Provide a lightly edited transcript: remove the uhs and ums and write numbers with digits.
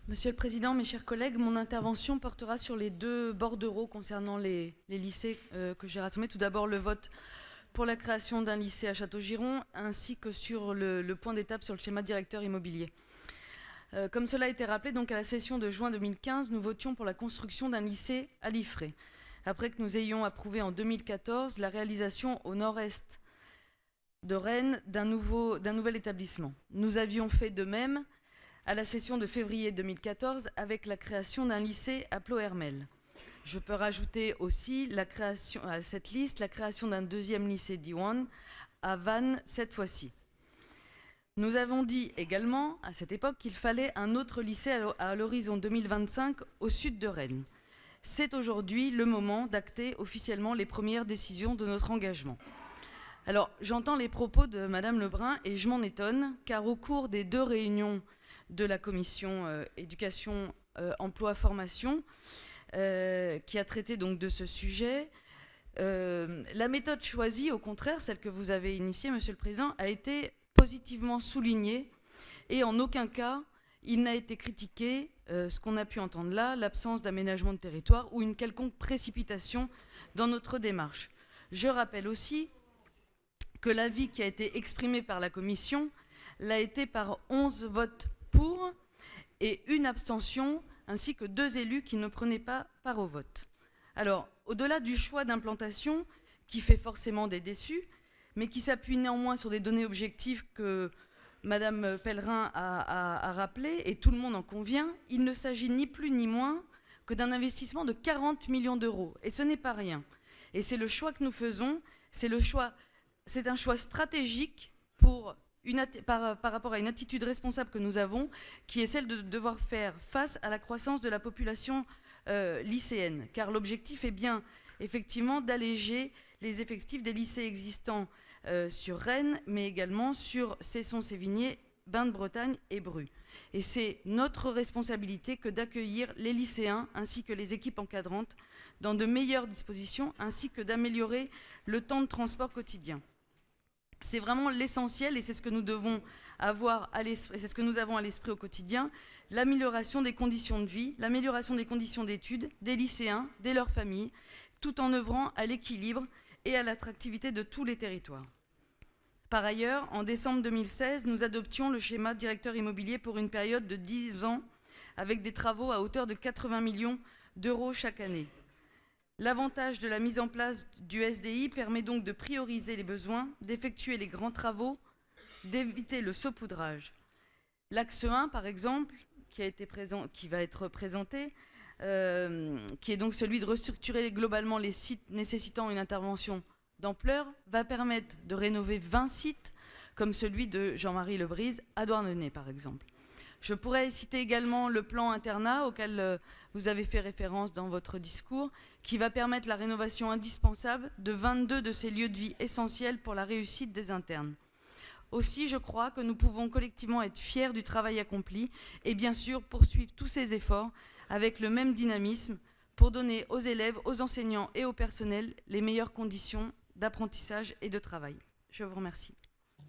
Monsieur le Président, mes chers collègues, mon intervention portera sur les deux bordereaux concernant les lycées que j'ai rassemblés. Tout d'abord, le vote pour la création d'un lycée à Château-Giron, ainsi que sur le point d'étape sur le schéma directeur immobilier. Comme cela a été rappelé, donc à la session de juin 2015, nous votions pour la construction d'un lycée à Liffré, après que nous ayons approuvé en 2014 la réalisation au nord-est de Rennes d'un nouvel établissement. Nous avions fait de même à la session de février 2014 avec la création d'un lycée à Ploërmel. Je peux rajouter aussi à cette liste la création d'un deuxième lycée Diwan à Vannes cette fois-ci. Nous avons dit également à cette époque qu'il fallait un autre lycée à l'horizon 2025 au sud de Rennes. C'est aujourd'hui le moment d'acter officiellement les premières décisions de notre engagement. Alors, j'entends les propos de Madame Lebrun et je m'en étonne, car au cours des 2 réunions de la commission éducation, emploi, formation, qui a traité donc de ce sujet, la méthode choisie, au contraire, celle que vous avez initiée, Monsieur le Président, a été positivement soulignée et en aucun cas, il n'a été critiqué, ce qu'on a pu entendre là, l'absence d'aménagement de territoire ou une quelconque précipitation dans notre démarche. Je rappelle aussi que l'avis qui a été exprimé par la commission l'a été par 11 votes pour et 1 abstention, ainsi que 2 élus qui ne prenaient pas part au vote. Alors, au-delà du choix d'implantation, qui fait forcément des déçus, mais qui s'appuie néanmoins sur des données objectives que Madame Pellerin a rappelées, et tout le monde en convient, il ne s'agit ni plus ni moins que d'un investissement de 40 millions d'euros. Et ce n'est pas rien. Et c'est le choix que nous faisons, c'est un choix stratégique par rapport à une attitude responsable que nous avons, qui est celle de devoir faire face à la croissance de la population lycéenne. Car l'objectif est bien, effectivement, d'alléger les effectifs des lycées existants sur Rennes, mais également sur Cesson-Sévigné, Bain-de-Bretagne et Bru. Et c'est notre responsabilité que d'accueillir les lycéens ainsi que les équipes encadrantes dans de meilleures dispositions, ainsi que d'améliorer le temps de transport quotidien. C'est vraiment l'essentiel et c'est ce que nous devons avoir à l'esprit, c'est ce que nous avons à l'esprit au quotidien, l'amélioration des conditions de vie, l'amélioration des conditions d'études des lycéens, de leurs familles, tout en œuvrant à l'équilibre et à l'attractivité de tous les territoires. Par ailleurs, en décembre 2016, nous adoptions le schéma directeur immobilier pour une période de 10 ans avec des travaux à hauteur de 80 millions d'euros chaque année. L'avantage de la mise en place du SDI permet donc de prioriser les besoins, d'effectuer les grands travaux, d'éviter le saupoudrage. L'axe 1, par exemple, qui va être présenté, qui est donc celui de restructurer globalement les sites nécessitant une intervention d'ampleur, va permettre de rénover 20 sites, comme celui de Jean-Marie Lebrise à Douarnenez, par exemple. Je pourrais citer également le plan internat auquel vous avez fait référence dans votre discours, qui va permettre la rénovation indispensable de 22 de ces lieux de vie essentiels pour la réussite des internes. Aussi, je crois que nous pouvons collectivement être fiers du travail accompli et bien sûr poursuivre tous ces efforts avec le même dynamisme pour donner aux élèves, aux enseignants et au personnel les meilleures conditions d'apprentissage et de travail. Je vous remercie.